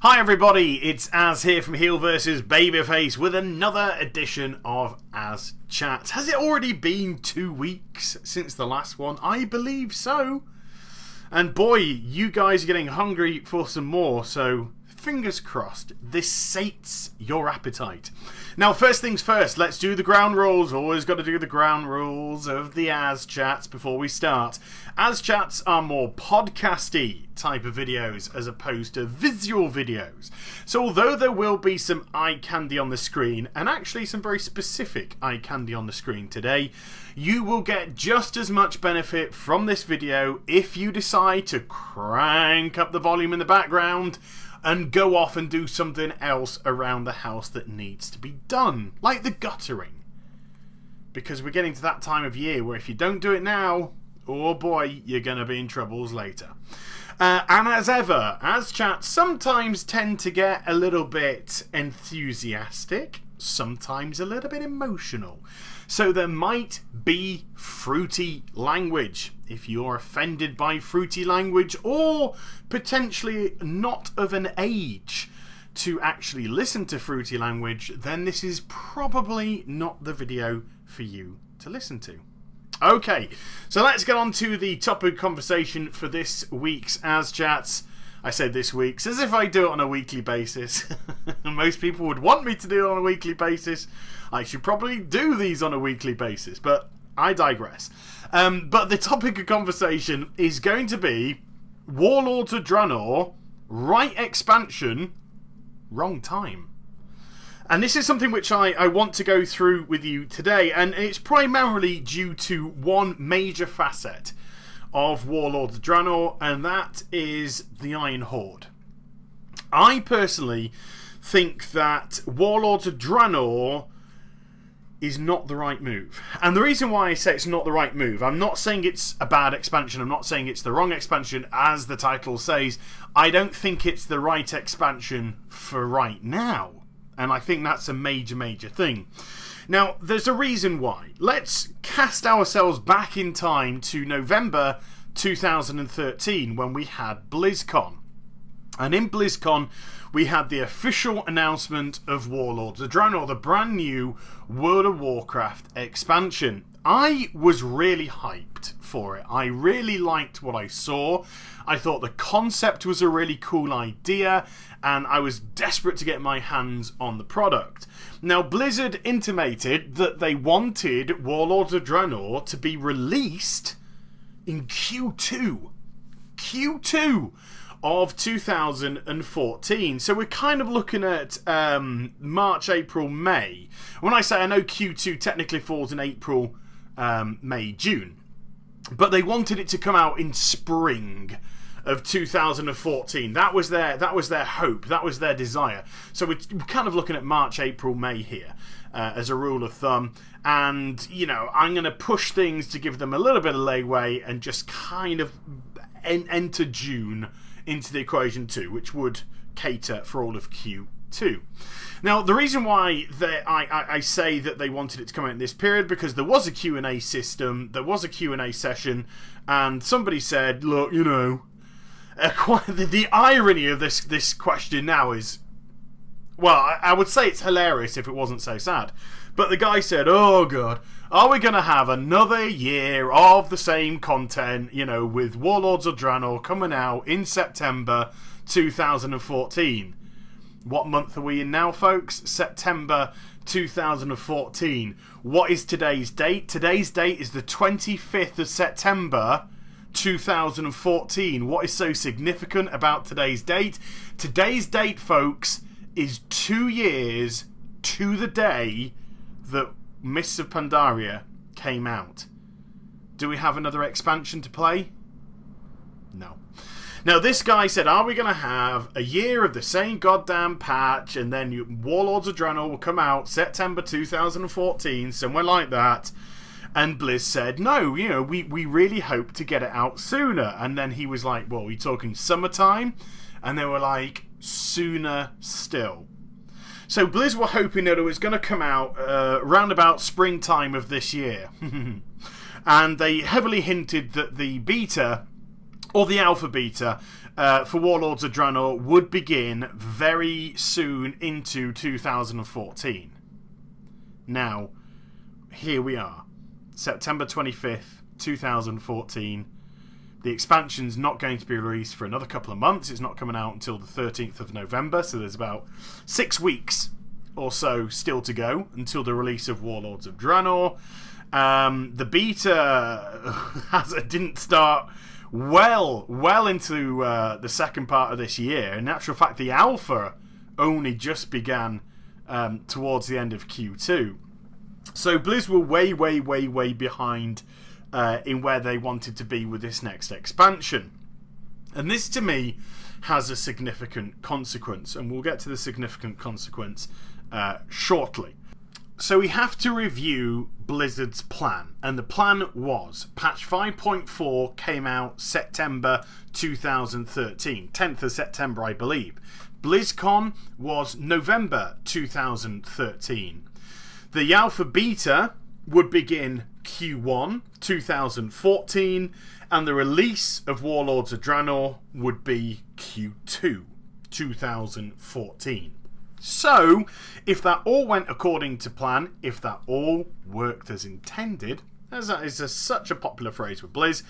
Hi everybody, it's Az here from HeelvsBabyface with another edition of AzChats. Has it already been 2 weeks since the last one? I believe so. And boy, you guys are getting hungry for some more, so fingers crossed this sates your appetite. Now, first things first, let's do the ground rules. Always got to do the ground rules of the AzChats before we start. AzChats are more podcasty type of videos as opposed to visual videos. So although there will be some eye candy on the screen, and actually some very specific eye candy on the screen today, you will get just as much benefit from this video if you decide to crank up the volume in the background and go off and do something else around the house that needs to be done, like the guttering. Because we're getting to that time of year where if you don't do it now, oh boy, you're going to be in troubles later. And as ever, AzChats sometimes tend to get a little bit enthusiastic, sometimes a little bit emotional. So there might be fruity language. If you're offended by fruity language or potentially not of an age to actually listen to fruity language, then this is probably not the video for you to listen to. Okay, so let's get on to the topic of conversation for this week's AzChats. I say this week's as if I do it on a weekly basis. Most people would want me to do it on a weekly basis. I should probably do these on a weekly basis, but I digress. But the topic of conversation is going to be Warlords of Draenor, right expansion, wrong time. And this is something which I want to go through with you today, and it's primarily due to one major facet of Warlords of Draenor, and that is the Iron Horde. I personally think that Warlords of Draenor is not the right move. And the reason why I say it's not the right move, I'm not saying it's a bad expansion, I'm not saying it's the wrong expansion, as the title says. I don't think it's the right expansion for right now. And I think that's a major thing. Now, there's a reason why. Let's cast ourselves back in time to November 2013 when we had BlizzCon. And in BlizzCon, we had the official announcement of Warlords of Draenor, the brand new World of Warcraft expansion. I was really hyped for it. I really liked what I saw. I thought the concept was a really cool idea, and I was desperate to get my hands on the product. Now, Blizzard intimated that they wanted Warlords of Draenor to be released in Q2 of 2014. So we're kind of looking at March, April, May. When I say I know Q2 technically falls in April, May, June. But they wanted it to come out in spring of 2014. That was their hope. That was their desire. So we're kind of looking at March, April, May here as a rule of thumb. And, you know, I'm going to push things to give them a little bit of leeway and just kind of enter June into the equation too, which would cater for all of Q2. Now, the reason why I say that they wanted it to come out in this period, because there was a Q&A system, there was a Q&A session, and somebody said, look, you know, the irony of this question now is, well, I would say it's hilarious if it wasn't so sad. But the guy said, oh God, are we going to have another year of the same content, you know, with Warlords of Draenor coming out in September 2014? What month are we in now, folks? September 2014. What is today's date? Today's date is the 25th of September 2014. What is so significant about today's date? Today's date, folks, is 2 years to the day that Mists of Pandaria came out. Do we have another expansion to play? No. Now, this guy said, are we going to have a year of the same goddamn patch, and then Warlords of Draenor will come out September 2014, somewhere like that? And Blizz said, no, you know, we really hope to get it out sooner. And then he was like, well, are we talking summertime? And they were like, sooner still. So Blizz were hoping that it was going to come out round about springtime of this year. And they heavily hinted that the beta or the alpha beta for Warlords of Draenor would begin very soon into 2014. Now, here we are. September 25th, 2014. The expansion's not going to be released for another couple of months. It's not coming out until the 13th of November, so there's about 6 weeks or so still to go until the release of Warlords of Draenor. The beta didn't start well into the second part of this year. In actual fact, the alpha only just began towards the end of Q2. So Blizz were way behind in where they wanted to be with this next expansion. And this, to me, has a significant consequence. And we'll get to the significant consequence shortly. So we have to review Blizzard's plan. And the plan was, patch 5.4 came out September 2013. 10th of September, I believe. BlizzCon was November 2013. The alpha beta would begin Q1 2014, and the release of Warlords of Draenor would be Q2 2014. So, if that all went according to plan, if that all worked as intended, as that is such a popular phrase with Blizz,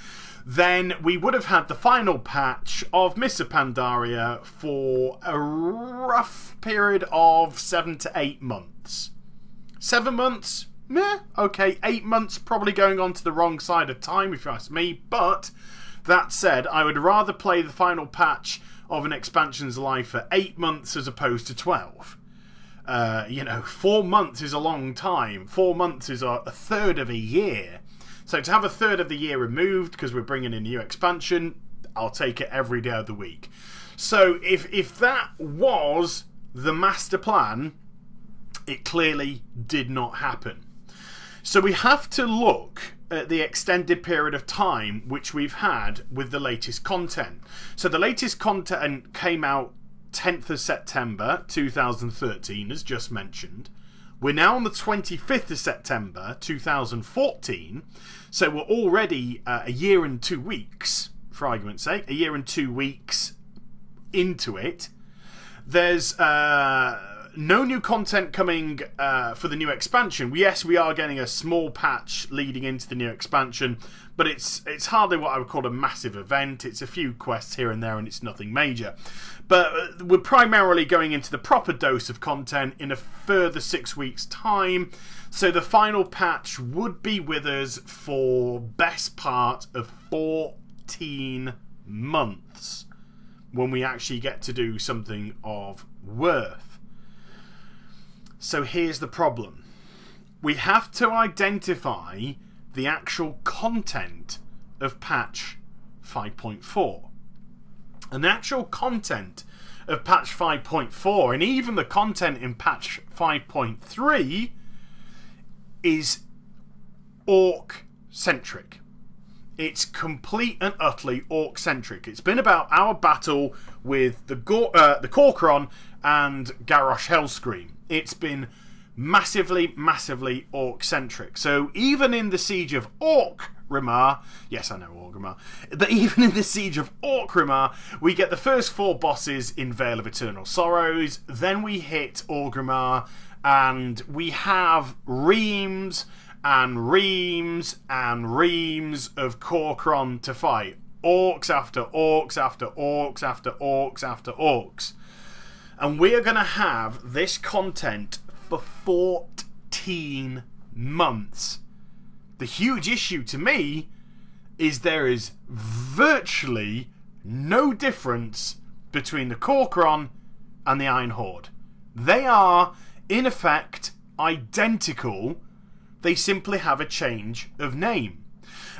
then we would have had the final patch of Mists of Pandaria for a rough period of 7 to 8 months. 7 months? Meh, okay. 8 months probably going on to the wrong side of time if you ask me, but that said, I would rather play the final patch of an expansion's life for 8 months as opposed to 12. 4 months is a long time. 4 months is a third of a year. So to have a third of the year removed because we're bringing in a new expansion, I'll take it every day of the week. So if that was the master plan, it clearly did not happen. So we have to look at the extended period of time which we've had with the latest content. So the latest content came out 10th of September 2013, as just mentioned. We're now on the 25th of September 2014, so we're already a year and 2 weeks, for argument's sake, a year and 2 weeks into it. There's no new content coming for the new expansion. Yes, we are getting a small patch leading into the new expansion, but it's hardly what I would call a massive event. It's a few quests here and there, and it's nothing major. But we're primarily going into the proper dose of content in a further 6 weeks' time. So the final patch would be with us for best part of 14 months when we actually get to do something of worth. So here's the problem. We have to identify the actual content of patch 5.4. And the actual content of patch 5.4 and even the content in patch 5.3 is orc-centric. It's complete and utterly orc-centric. It's been about our battle with the Corcoran and Garrosh Hellscream. It's been massively orc-centric. So even in the Siege of Orgrimmar, yes, I know Orgrimmar, but even in the Siege of Orgrimmar, we get the first 4 bosses in Vale of Eternal Sorrows, then we hit Orgrimmar, and we have reams and reams and reams of Corcoran to fight. Orcs after orcs after orcs after orcs after orcs. And we are going to have this content for 14 months. The huge issue to me is there is virtually no difference between the Corcoran and the Iron Horde. They are, in effect, identical. They simply have a change of name.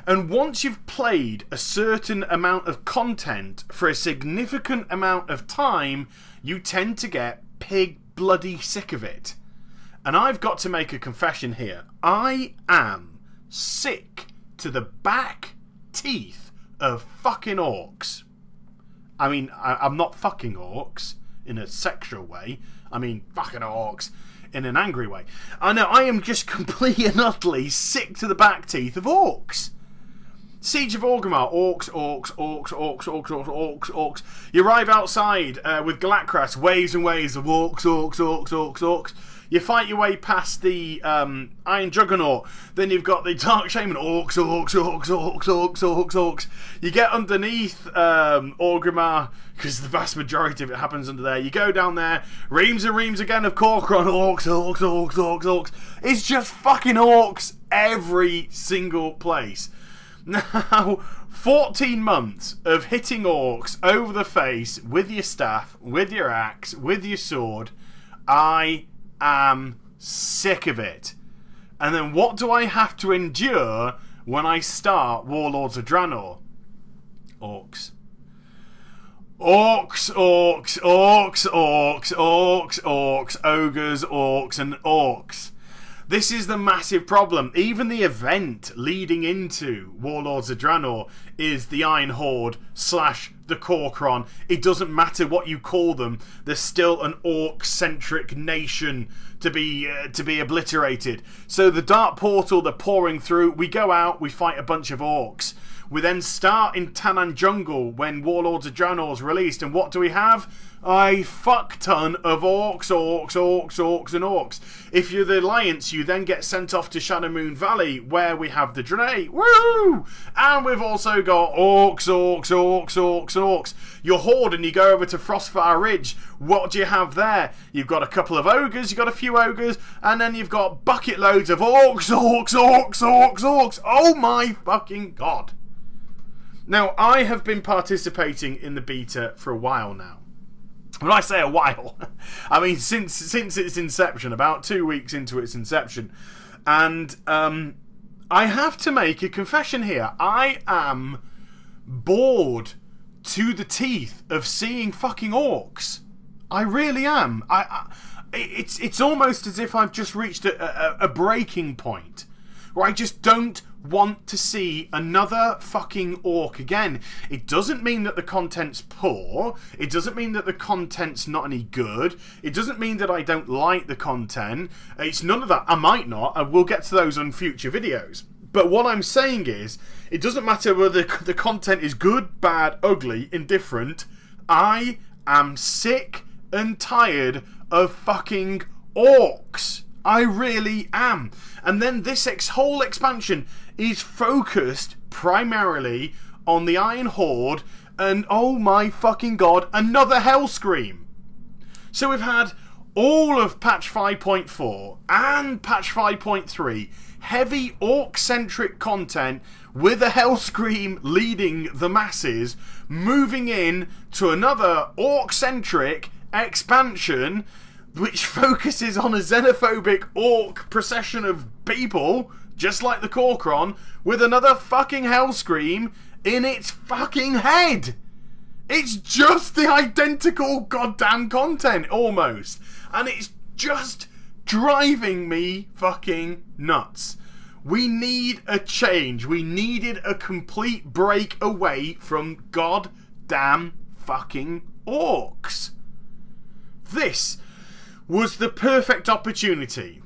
And once you've played a certain amount of content for a significant amount of time, you tend to get pig bloody sick of it. And I've got to make a confession here. I am sick to the back teeth of fucking orcs. I mean, I'm not fucking orcs in a sexual way. I mean, fucking orcs in an angry way. I know, I am just completely and utterly sick to the back teeth of orcs. Siege of Orgrimmar. Orcs, orcs, orcs, orcs, orcs, orcs, orcs, orcs. You arrive outside with Galakras. Waves and waves of orcs, orcs, orcs, orcs, orcs. You fight your way past the Iron Juggernaut. Then you've got the Dark Shaman. Orcs, orcs, orcs, orcs, orcs, orcs, orcs. You get underneath Orgrimmar, because the vast majority of it happens under there. You go down there. Reams and reams again of Corcoran. Orcs, orcs, orcs, orcs, orcs. It's just fucking orcs every single place. Now, 14 months of hitting orcs over the face with your staff, with your axe, with your sword. I am sick of it. And then what do I have to endure when I start Warlords of Draenor? Orcs. Orcs, orcs, orcs, orcs, orcs, orcs, ogres, orcs, and orcs. This is the massive problem. Even the event leading into Warlords of Draenor is the Iron Horde / the Corcoran. It doesn't matter what you call them. There's still an orc-centric nation to be obliterated. So the Dark Portal, they're pouring through. We go out, we fight a bunch of orcs. We then start in Tanaan Jungle when Warlords of Draenor is released. And what do we have? A fuck ton of orcs, orcs, orcs, orcs, and orcs. If you're the Alliance, you then get sent off to Shadowmoon Valley, where we have the Draenei. Woo! And we've also got orcs, orcs, orcs, orcs, and orcs. You're Horde and you go over to Frostfire Ridge. What do you have there? You've got a couple of ogres, you've got a few ogres, and then you've got bucket loads of orcs, orcs, orcs, orcs, orcs. Oh my fucking god. Now, I have been participating in the beta for a while now. When I say a while, I mean since its inception, about 2 weeks into its inception. And I have to make a confession here. I am bored to the teeth of seeing fucking orcs. I really am. It's almost as if I've just reached a breaking point where I just don't want to see another fucking orc again. It doesn't mean that the content's poor. It doesn't mean that the content's not any good. It doesn't mean that I don't like the content. It's none of that. I might not, and we'll get to those on future videos. But what I'm saying is, it doesn't matter whether the content is good, bad, ugly, indifferent. I am sick and tired of fucking orcs. I really am. And then this whole expansion is focused primarily on the Iron Horde and, oh my fucking god, another Hellscream. So we've had all of patch 5.4 and patch 5.3 heavy orc-centric content with a Hellscream leading the masses, moving in to another orc-centric expansion which focuses on a xenophobic orc procession of people, just like the Corcoran, with another fucking Hellscream in its fucking head. It's just the identical goddamn content, almost. And it's just driving me fucking nuts. We need a change. We needed a complete break away from goddamn fucking orcs. This was the perfect opportunity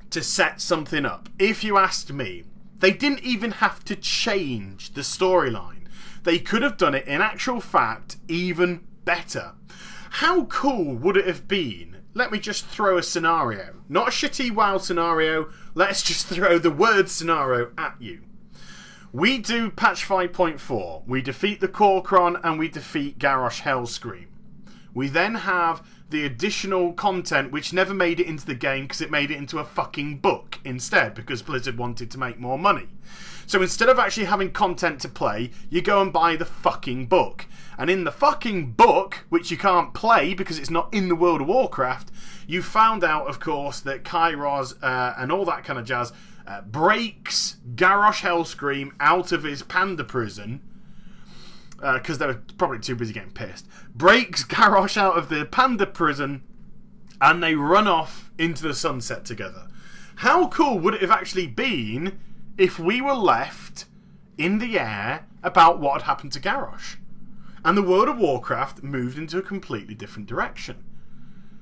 to set something up. If you asked me, they didn't even have to change the storyline. They could have done it, in actual fact, even better. How cool would it have been? Let me just throw a scenario. Not a shitty WoW scenario. Let's just throw the word scenario at you. We do patch 5.4. We defeat the Corcoran and we defeat Garrosh Hellscream. We then have the additional content which never made it into the game because it made it into a fucking book instead, because Blizzard wanted to make more money. So instead of actually having content to play, you go and buy the fucking book. And in the fucking book, which you can't play because it's not in the World of Warcraft, you found out, of course, that Kairos and all that kind of jazz breaks Garrosh Hellscream out of his panda prison, because they were probably too busy getting pissed, breaks Garrosh out of the panda prison, and they run off into the sunset together. How cool would it have actually been if we were left in the air about what had happened to Garrosh, and the World of Warcraft moved into a completely different direction?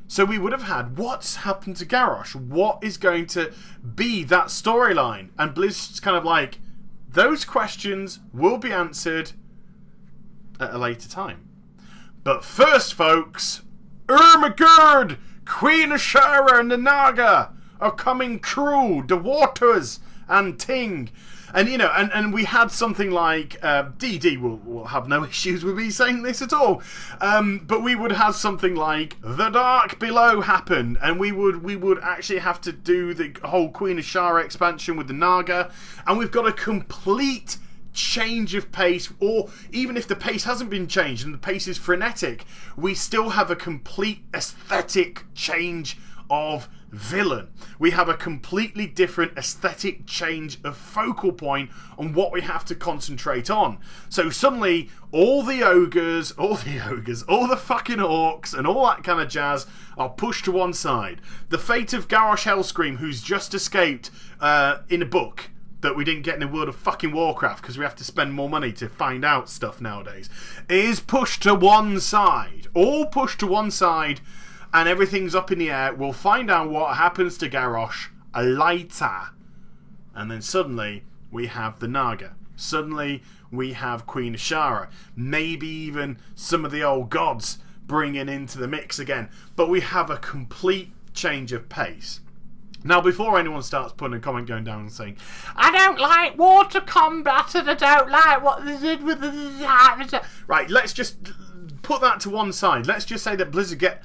So we would have had, what's happened to Garrosh? What is going to be that storyline? And Blizzard's kind of like, Those questions will be answered at a later time. But first, folks, Ermagerd, Queen Ashara and the Naga are coming through the waters and Ting. And, you know, and we had something like, DD will have no issues with me saying this at all, but we would have something like The Dark Below happen, and we would actually have to do the whole Queen Ashara expansion with the Naga, and we've got a complete change of pace, or even if the pace hasn't been changed and the pace is frenetic, we still have a complete aesthetic change of villain. We have a completely different aesthetic change of focal point on what we have to concentrate on. So suddenly all the ogres, all the fucking orcs and all that kind of jazz are pushed to one side. The fate of Garrosh Hellscream, who's just escaped in a book that we didn't get in the World of fucking Warcraft because we have to spend more money to find out stuff nowadays, is pushed to one side. All pushed to one side, and everything's up in the air. We'll find out what happens to Garrosh later. And then suddenly we have the Naga. Suddenly we have Queen Ashara. Maybe even some of the old gods bringing into the mix again. But we have a complete change of pace. Now, before anyone starts putting a comment going down and saying, I don't like water combat and I don't like what they did with the... Right, let's just put that to one side. Let's just say that Blizzard get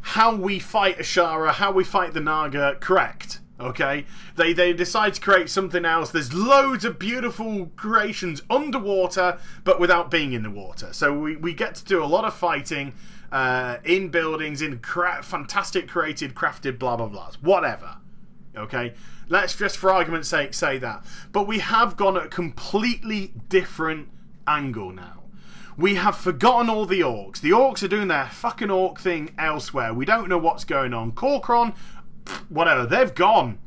how we fight Ashara, how we fight the Naga correct. Okay? They decide to create something else. There's loads of beautiful creations underwater, but without being in the water. So we get to do a lot of fighting in buildings, in fantastic created, crafted, blah, blah, blah. Whatever. Okay, let's just for argument's sake say that. But we have gone at a completely different angle now. We have forgotten all the orcs. The orcs are doing their fucking orc thing elsewhere. We don't know what's going on. Korkron, whatever, they've gone.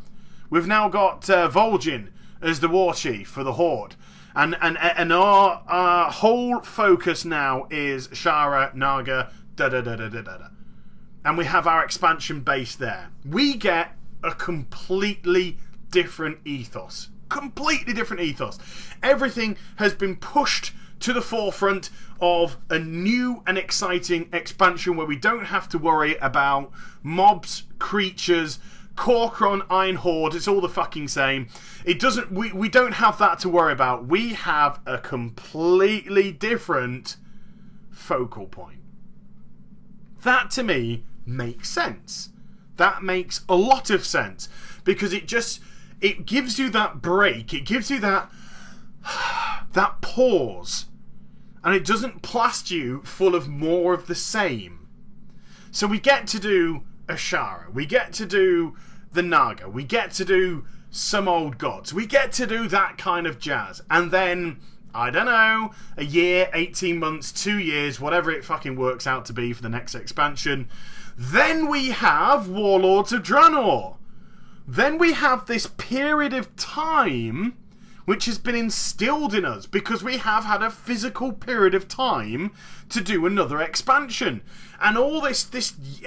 We've now got Vol'jin as the war chief for the Horde. And our whole focus now is Shara, Naga, da-da-da-da-da-da. And we have our expansion base there. We get a completely different ethos. Completely different ethos. Everything has been pushed to the forefront of a new and exciting expansion where we don't have to worry about mobs, creatures, Korkron, Iron Horde. It's all the fucking same. It doesn't. We don't have that to worry about. We have a completely different focal point. That to me makes sense. That makes a lot of sense because it gives you that break. It gives you that pause, and it doesn't plaster you full of more of the same. So we get to do Ashara, we get to do the Naga, we get to do some old gods, we get to do that kind of jazz, and then I don't know, a year, 18 months, 2 years, whatever it fucking works out to be for the next expansion. Then we have Warlords of Draenor. Then we have this period of time which has been instilled in us because we have had a physical period of time to do another expansion. And all this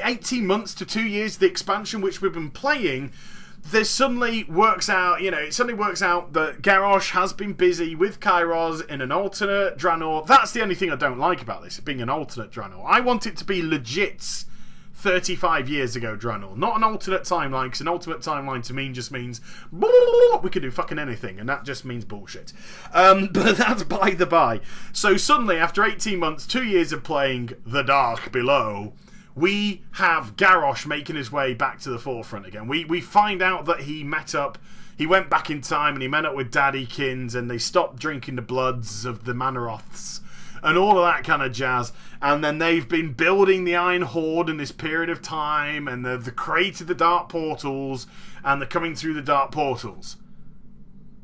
18 months to 2 years, the expansion which we've been playing, there suddenly works out, it suddenly works out that Garrosh has been busy with Kairos in an alternate Draenor. That's the only thing I don't like about this, being an alternate Draenor. I want it to be legit 35 years ago Draenor, not an alternate timeline, because an alternate timeline to me just means we can do fucking anything, and that just means bullshit. But that's by the by. So suddenly, after 18 months, 2 years of playing The Dark Below, we have Garrosh making his way back to the forefront again. We find out that he went back in time and he met up with Daddykins, and they stopped drinking the bloods of the Manoroths and all of that kind of jazz. And then they've been building the Iron Horde in this period of time, and they've created the Dark Portals, and they're coming through the Dark Portals.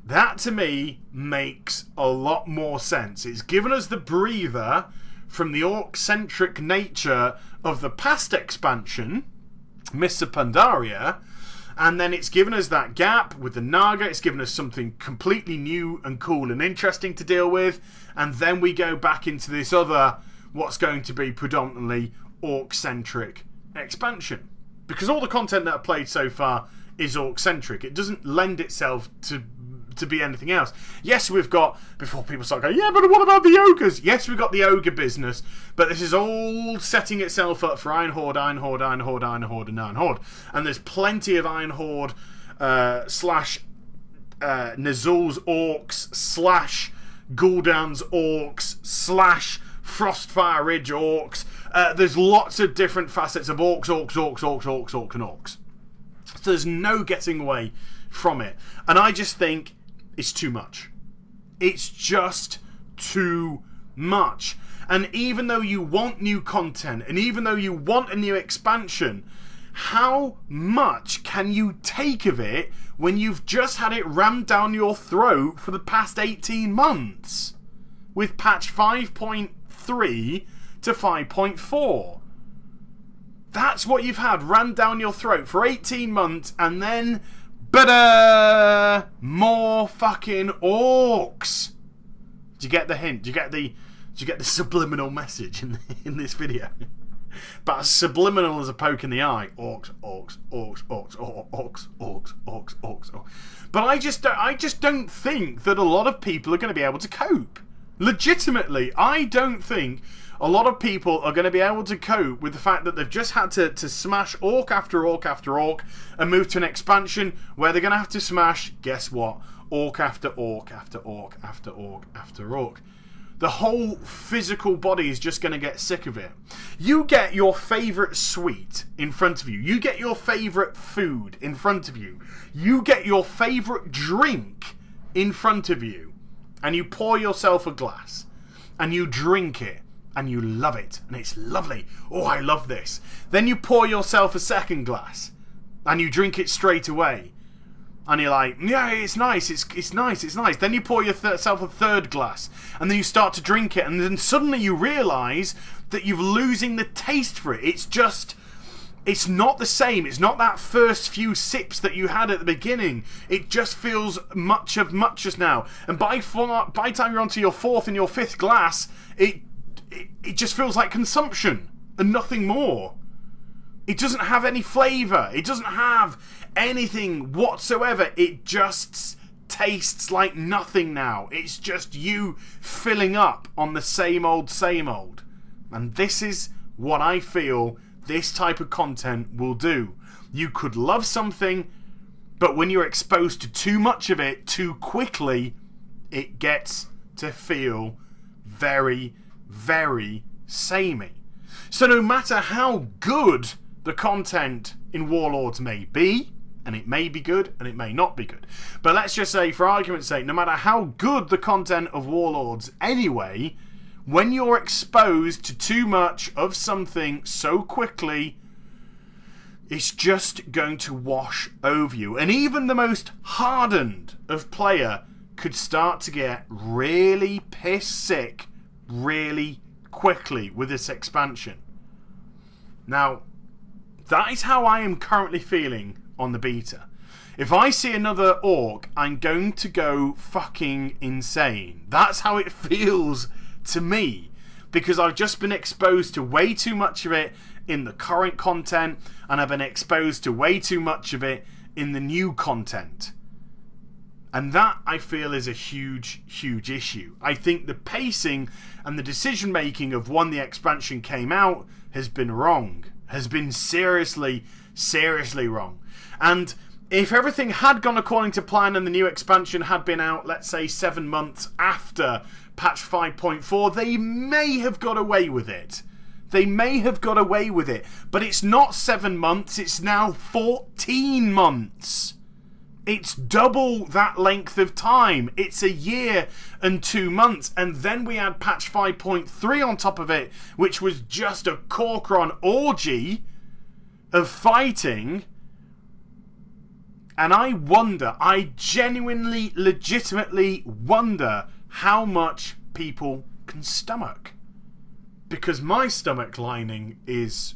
That, to me, makes a lot more sense. It's given us the breather from the orc-centric nature of the past expansion, Mists of Pandaria, and then it's given us that gap with the Naga. It's given us something completely new and cool and interesting to deal with, and then we go back into this other, what's going to be predominantly orc-centric expansion. Because all the content that I've played so far is orc-centric. It doesn't lend itself to to be anything else. Yes, we've got, before people start going, yeah, but what about the ogres? Yes, we've got the ogre business, but this is all setting itself up for Iron Horde, and Iron Horde. And there's plenty of Iron Horde slash Nizul's orcs slash Gul'dan's orcs slash Frostfire Ridge orcs. There's lots of different facets of orcs, and orcs. So there's no getting away from it. And I just think it's too much. It's just too much. And even though you want new content, and even though you want a new expansion, how much can you take of it when you've just had it rammed down your throat for the past 18 months? With patch 5.3 to 5.4. That's what you've had rammed down your throat for 18 months, and then more fucking orcs. Do you get the hint? Do you get the subliminal message in this video? But as subliminal as a poke in the eye. Orcs. But I just don't think that a lot of people are going to be able to cope. Legitimately, I don't think a lot of people are going to be able to cope with the fact that they've just had to smash orc after orc after orc and move to an expansion where they're going to have to smash, guess what, orc after orc after orc after orc after orc. The whole physical body is just going to get sick of it. You get your favourite sweet in front of you. You get your favourite food in front of you. You get your favourite drink in front of you. And you pour yourself a glass. And you drink it. And you love it. And it's lovely. Oh, I love this. Then you pour yourself a second glass. And you drink it straight away. And you're like, yeah, it's nice, it's nice. Then you pour yourself a third glass. And then you start to drink it. And then suddenly you realise that you're losing the taste for it. It's not the same. It's not that first few sips that you had at the beginning. It just feels much of muchness now. And by the time you're onto your fourth and your fifth glass, it just feels like consumption and nothing more. It doesn't have any flavour. It doesn't have anything whatsoever. It just tastes like nothing now. It's just you filling up on the same old. And this is what I feel this type of content will do. You could love something, but when you're exposed to too much of it too quickly, it gets to feel very, very samey. So no matter how good the content in Warlords may be, and it may be good and it may not be good, but let's just say, for argument's sake, no matter how good the content of Warlords anyway, when you're exposed to too much of something so quickly, it's just going to wash over you. And even the most hardened of player could start to get really piss sick really quickly with this expansion. Now, that is how I am currently feeling on the beta. If I see another orc, I'm going to go fucking insane. That's how it feels to me, because I've just been exposed to way too much of it in the current content, and I've been exposed to way too much of it in the new content. And that, I feel, is a huge, huge issue. I think the pacing and the decision making of when the expansion came out has been wrong. Has been seriously, seriously wrong. And if everything had gone according to plan and the new expansion had been out, let's say 7 months after patch 5.4, they may have got away with it. But it's not 7 months, it's now 14 months. It's double that length of time. It's a year and 2 months. And then we had patch 5.3 on top of it, which was just a corcoran orgy of fighting. And I genuinely, legitimately wonder how much people can stomach. Because my stomach lining is,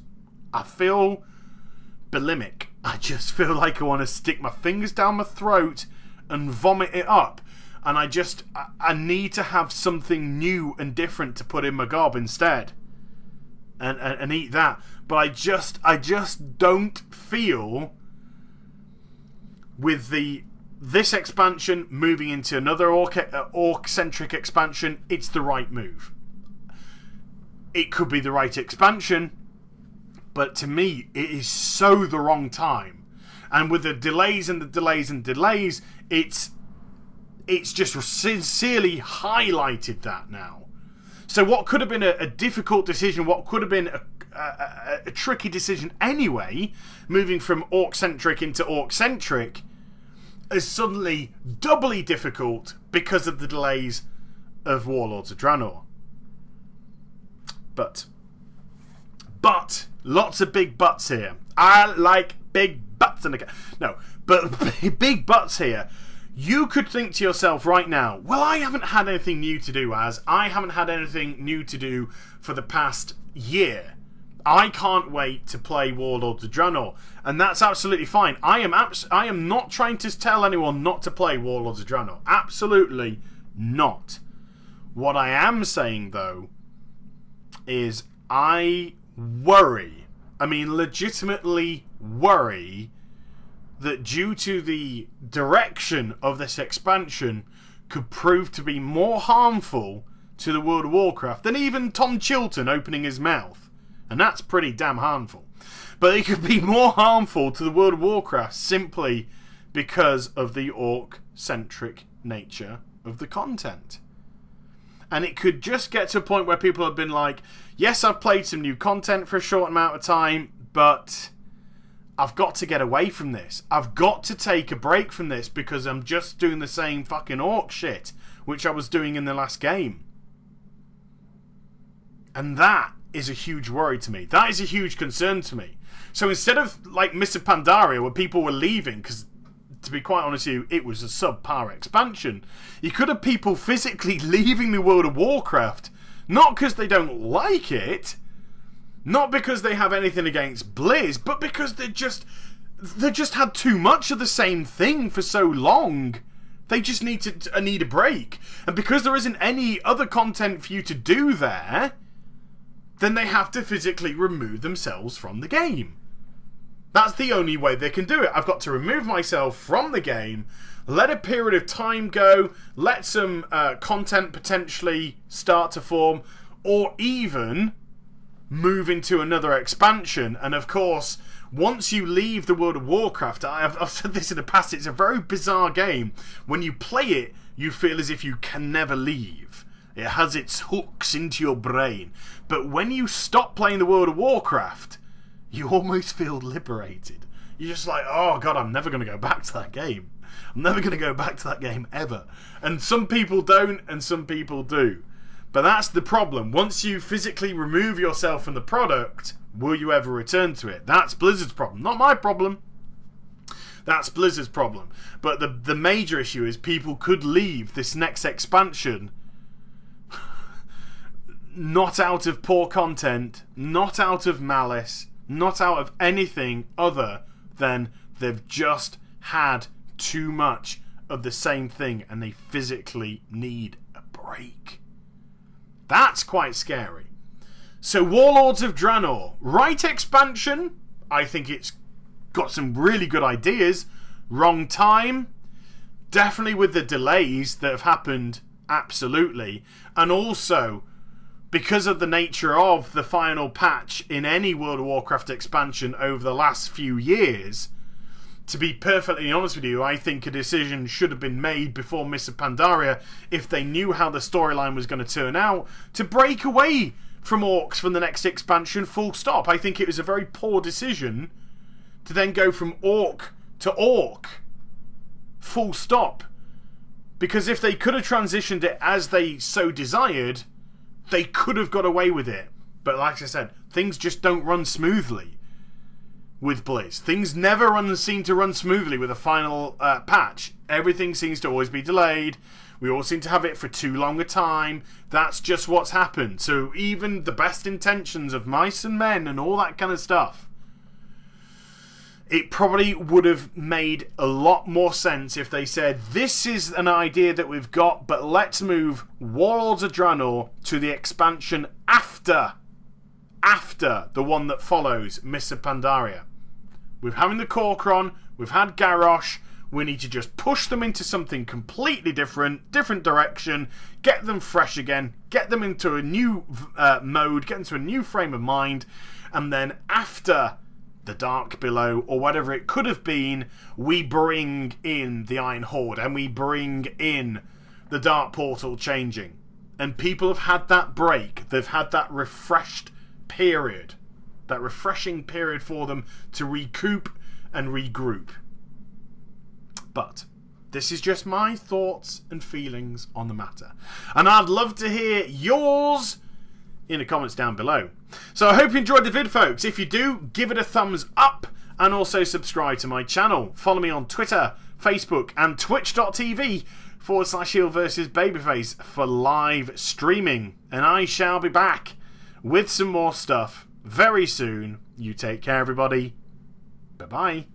I feel bulimic. I just feel like I want to stick my fingers down my throat and vomit it up. And I need to have something new and different to put in my gob instead. And eat that. But I just don't feel, with the this expansion moving into another orc-centric expansion, it's the right move. It could be the right expansion, but to me, it is so the wrong time. And with the delays and the delays and delays, it's just sincerely highlighted that now. So what could have been a difficult decision, what could have been a tricky decision anyway, moving from orc-centric into orc-centric, is suddenly doubly difficult because of the delays of Warlords of Draenor. But, lots of big buts here. I like big butts in the no, but big buts here. You could think to yourself right now, well, I haven't had anything new to do, I haven't had anything new to do for the past year. I can't wait to play Warlords of Draenor, and that's absolutely fine. I am not trying to tell anyone not to play Warlords of Draenor. Absolutely not. What I am saying, though, is I worry, legitimately worry, that due to the direction of this expansion could prove to be more harmful to the World of Warcraft than even Tom Chilton opening his mouth. And that's pretty damn harmful. But it could be more harmful to the World of Warcraft simply because of the orc-centric nature of the content. And it could just get to a point where people have been like, yes, I've played some new content for a short amount of time, but I've got to get away from this. I've got to take a break from this because I'm just doing the same fucking orc shit which I was doing in the last game. And that is a huge worry to me. That is a huge concern to me. So instead of like Mists of Pandaria, where people were leaving because, to be quite honest with you, it was a subpar expansion, you could have people physically leaving the World of Warcraft, not because they don't like it, not because they have anything against Blizz, but because they just had too much of the same thing for so long. They just need a break. And because there isn't any other content for you to do there, then they have to physically remove themselves from the game. That's the only way they can do it. I've got to remove myself from the game, let a period of time go, let some content potentially start to form, or even move into another expansion. And of course, once you leave the World of Warcraft, I've said this in the past, it's a very bizarre game. When you play it, you feel as if you can never leave. It has its hooks into your brain. But when you stop playing the World of Warcraft, you almost feel liberated. You're just like, oh god, I'm never going to go back to that game. I'm never going to go back to that game ever. And some people don't, and some people do. But that's the problem. Once you physically remove yourself from the product, will you ever return to it? That's Blizzard's problem, not my problem. That's Blizzard's problem. But the major issue is people could leave this next expansion not out of poor content, not out of malice, not out of anything other than they've just had too much of the same thing and they physically need a break. That's quite scary. So Warlords of Draenor, right expansion. I think it's got some really good ideas. Wrong time. Definitely with the delays that have happened, absolutely. And also, because of the nature of the final patch in any World of Warcraft expansion over the last few years, to be perfectly honest with you, I think a decision should have been made before Mists of Pandaria, if they knew how the storyline was going to turn out, to break away from orcs from the next expansion, full stop. I think it was a very poor decision to then go from orc to orc, full stop. Because if they could have transitioned it as they so desired, they could have got away with it. But like I said, things just don't run smoothly with Blizz. Things never seem to run smoothly with a final patch. Everything seems to always be delayed. We all seem to have it for too long a time. That's just what's happened. So even the best intentions of mice and men and all that kind of stuff, it probably would have made a lot more sense if they said, this is an idea that we've got, but let's move Warlords of Draenor to the expansion after the one that follows Mists of Pandaria. We're having the Corcoran, we've had Garrosh, We need to just push them into something completely different direction, get them fresh again, get them into a new mode, get into a new frame of mind, and then after the Dark Below, or whatever it could have been, we bring in the Iron Horde, and we bring in the Dark Portal changing. And people have had that break, they've had that refreshed period, that refreshing period for them to recoup and regroup. But this is just my thoughts and feelings on the matter. And I'd love to hear yours in the comments down below. So I hope you enjoyed the vid, folks. If you do, give it a thumbs up and also subscribe to my channel. Follow me on Twitter, Facebook and twitch.tv/HeelvsBabyface for live streaming. And I shall be back with some more stuff very soon. You take care, everybody. Bye-bye.